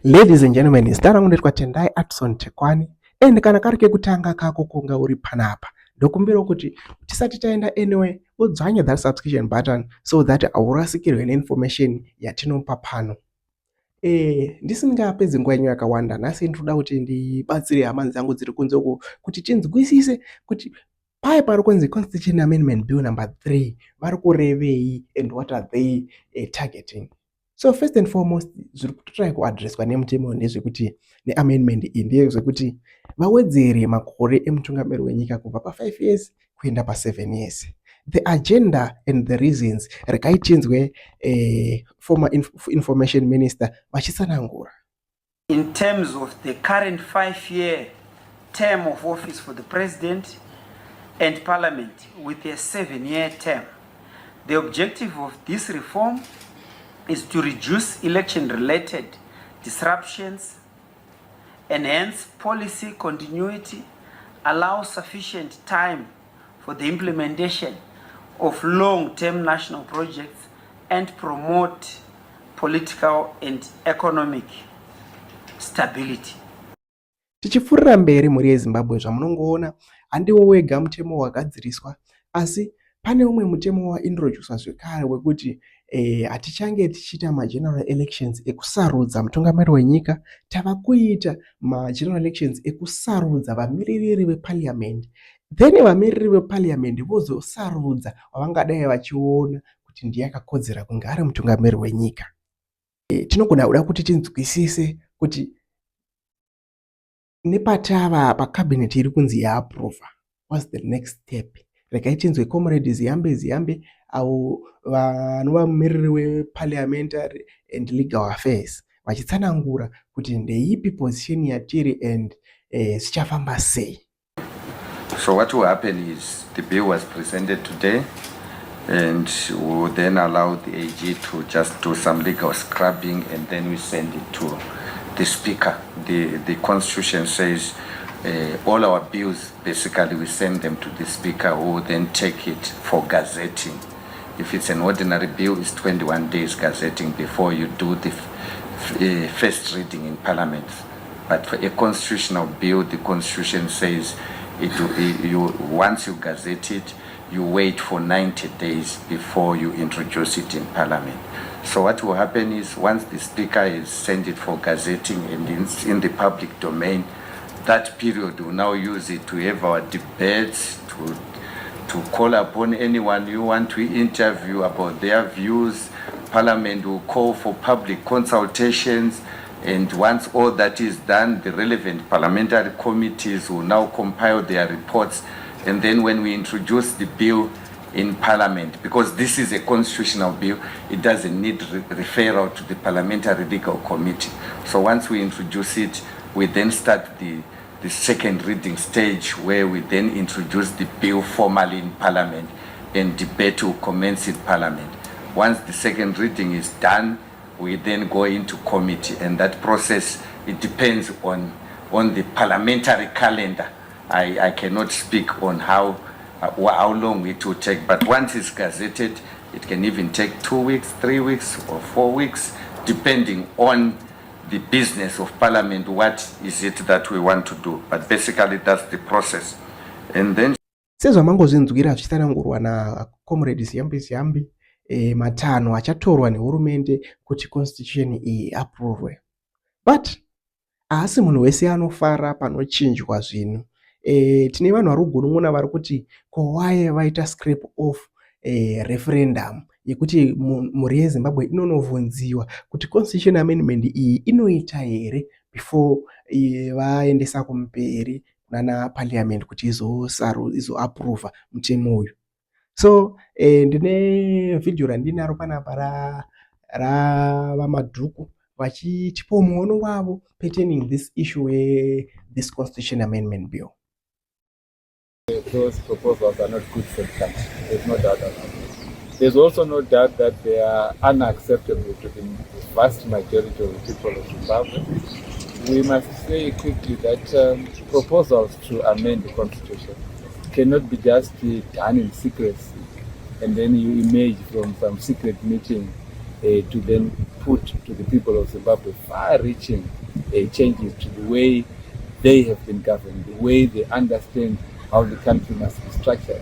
Ladies and gentlemen, zitara kundetwa Tendai Atson Tekwani and kana kari kekutanga kako kunga uri panapa ndokumbira kuti tisati taenda anyway udzvanye that subscription button so that aurasikirwe neinformation yatinopa pano. Ndisingapedzi nguva yenyu yakawanda nhasi ndinoda kuti ndibatsire hama dzangu dziri kunze uko kuti tinzwisise kuti paya pari kunzi Constitution Amendment Bill number 3 vari kurevei and what are they targeting. So first and foremost zviri kutotrai kuadreswa nemutemo ndezvekuti neamendment iyi ndeyezvekuti vawedzere makore emutungamiri wenyika kubva pa5 years kuenda pa7 years. The agenda and the reasons rakaichinzwe former information minister vachitsanangura. In terms of the current 5-year term of office for the president and parliament with a 7-year term, the objective of this reform is to reduce election-related disruptions, enhance policy continuity, allow sufficient time for the implementation of long-term national projects, and promote political and economic stability. Tichifurira mberi muri yeZimbabwe zvamunongoona handiwo wega mutemo wagadziriswa asi pane umwe mutemo waintroduced zvekare wekuti hatichange tichiita mageneral elections ekusarudza mutungamiri wenyika, tava kuita mageneral elections ekusarudza vamiriri veparliament, then vamiriri veparliament vozosarudza wavangadai vachiona kuti ndiye akakodzera kunge ari mutungamiri wenyika. Tinogona kuda kuti tinzwisise kuti nepatava pacabinet iri kunzi yaaprova, what's the next step? Rakaichinzwe comrade Ziyambi Ziyambi avo vanova mumiriri weparliamentary and legal affairs vachitsanangura kuti ndeipi position yatiri and zvichafamba sei. So what will happen is the bill was presented today and we will then allow the AG to just do some legal scrubbing and then we send it to the speaker. The constitution says all our bills, basically we send them to the speaker who will then take it for gazetting. If it's an ordinary bill, it's 21 days gazetting before you do the first reading in parliament. But for a constitutional bill, the constitution says once you gazette it, you wait for 90 days before you introduce it in parliament. So what will happen is once the speaker has sent it for gazetting and it's in the public domain, that period will now use it to have our debates, to call upon anyone you want to interview about their views. Parliament will call for public consultations, and once all that is done, the relevant parliamentary committees will now compile their reports, and then when we introduce the bill in parliament, because this is a constitutional bill, it doesn't need referral to the parliamentary legal committee. So once we introduce it, we then start the second reading stage where we then introduce the bill formally in parliament and debate will commence in parliament. Once the second reading is done, we then go into committee, and that process, it depends on the parliamentary calendar. I cannot speak on how long it will take, but once it's gazetted, it can even take 2 weeks, 3 weeks, or 4 weeks, depending on the business of parliament. What is it that we want to do? But basically, that's the process. And then sezvamangozvinzwira zvichitsanangurwa naComrade Ziyambi Ziyambi, matanho achatorwa nehurumende kuti constitution iyi approve. But haasi munhu wese anofara panochinjwa zvinhu. Tine vanhu vari kugunun'una vari kuti kowaye vaita scrape off referendum yekuti mhuri yeZimbabwe inonovhunziwa kuti constitution amendment iyi inoita here before vaendesa kumberi nana parliament kuti izo approve mutemo uyu. So ndine video randinaro panapa rava Madhuku vachitipa muono wavo pertaining this issue this constitution amendment bill. Those proposals are not good for the country. There's no doubt about it. There's also no doubt that they are unacceptable to the vast majority of the people of Zimbabwe. We must say quickly that proposals to amend the constitution cannot be just done in secrecy and then you emerge from some secret meeting to then put to the people of Zimbabwe far-reaching changes to the way they have been governed, the way they understand how the country must be structured.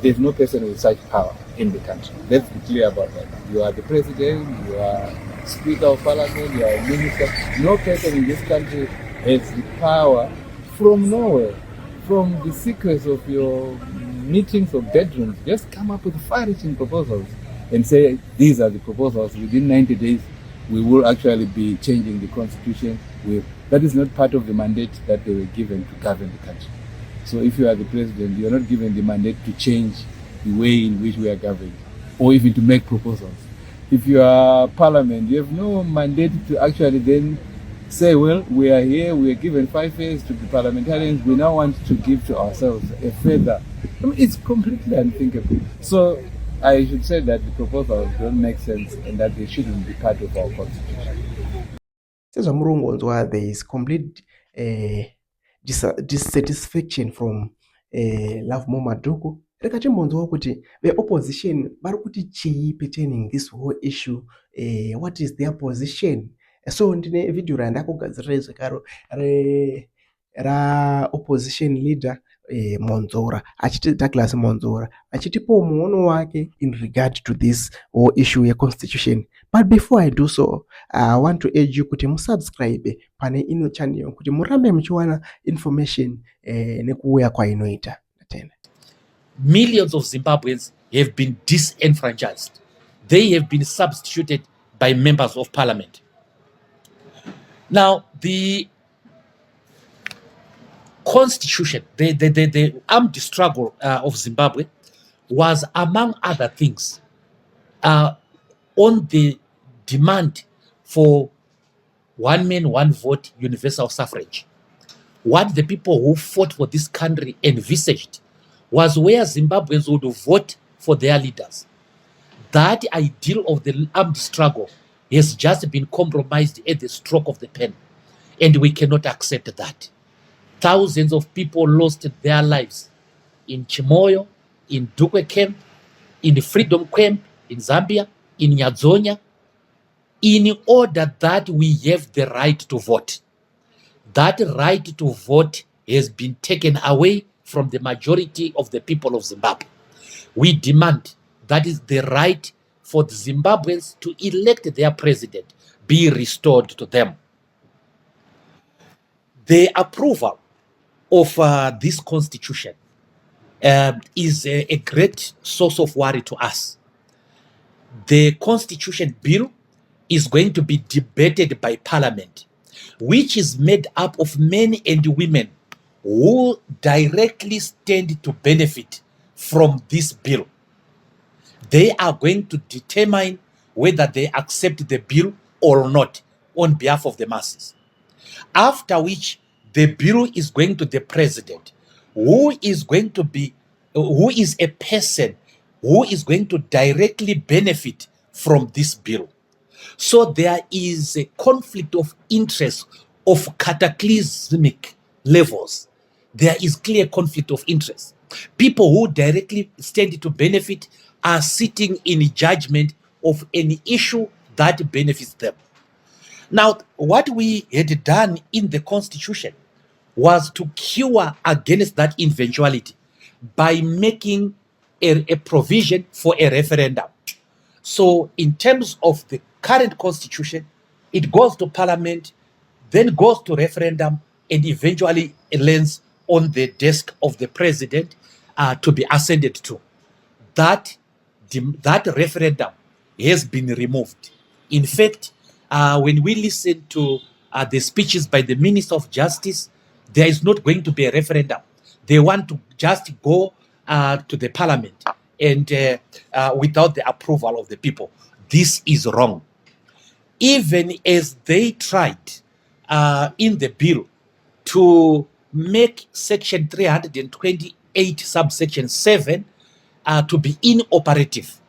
There's no person with such power in the country. Let's be clear about that. You are the president, you are Speaker of Parliament, you are a minister. No person in this country has the power from nowhere, from the secrets of your meetings or bedrooms. Just come up with far-reaching proposals and say, these are the proposals. Within 90 days, we will actually be changing the constitution. That is not part of the mandate that they were given to govern the country. So if you are the president, you are not given the mandate to change the way in which we are governed, or even to make proposals. If you are parliament, you have no mandate to actually then say, well, we are here, we are given 5 years to the parliamentarians, we now want to give to ourselves a further. I mean, it's completely unthinkable. So I should say that the proposals don't make sense and that they shouldn't be part of our constitution. Mwonzora, there is complete dissatisfaction from Love Madhuku. Rekati Mwonzora kuti the opposition vari kuti chii pertaining this whole issue, what is their position. So ndine video randakugadzirira zvekaro ra opposition leader Mwonzora achiti Douglas Mwonzora achitipo muono wake in regard to this whole issue constitution. But before I do so, I want to urge you kuti musubscribe pane ino channel kuti murambe muchiwana information nekuuya kwainoita. Millions of Zimbabweans have been disenfranchised. They have been substituted by members of parliament. Now, the constitution, the armed struggle of Zimbabwe was, among other things, on the demand for one man, one vote, universal suffrage. What the people who fought for this country envisaged was where Zimbabweans would vote for their leaders. That ideal of the armed struggle has just been compromised at the stroke of the pen, and we cannot accept that. Thousands of people lost their lives in Chimoyo, in Dukwe camp, in the Freedom camp in Zambia, in Nyazonya, in order that we have the right to vote. That right to vote has been taken away from the majority of the people of Zimbabwe. We demand that is the right for the Zimbabweans to elect their president be restored to them. The approval of this constitution is a great source of worry to us. The constitution bill is going to be debated by parliament, which is made up of men and women who directly stand to benefit from this bill. They are going to determine whether they accept the bill or not on behalf of the masses. After which, the bill is going to the president, who is a person who is going to directly benefit from this bill. So there is a conflict of interest of cataclysmic levels. There is clear conflict of interest. People who directly stand to benefit are sitting in judgment of any issue that benefits them. Now, what we had done in the constitution was to cure against that eventuality by making a provision for a referendum. So in terms of the current constitution, it goes to parliament, then goes to referendum, and eventually it lands on the desk of the president to be ascended to. That referendum has been removed. In fact, when we listen to the speeches by the Minister of Justice, there is not going to be a referendum. They want to just go to the parliament and without the approval of the people. This is wrong. Even as they tried in the bill to make section 328 subsection 7 to be inoperative.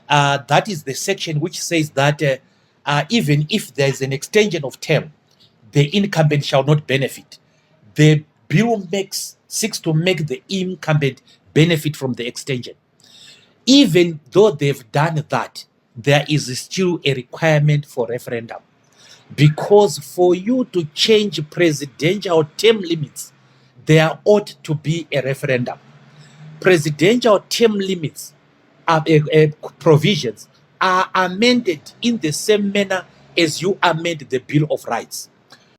That is the section which says that even if there is an extension of term, the incumbent shall not benefit. The bill seeks to make the incumbent benefit from the extension. Even though they've done that, there is still a requirement for referendum. Because for you to change presidential term limits, there ought to be a referendum. Presidential term limits provisions are amended in the same manner as you amend the Bill of Rights.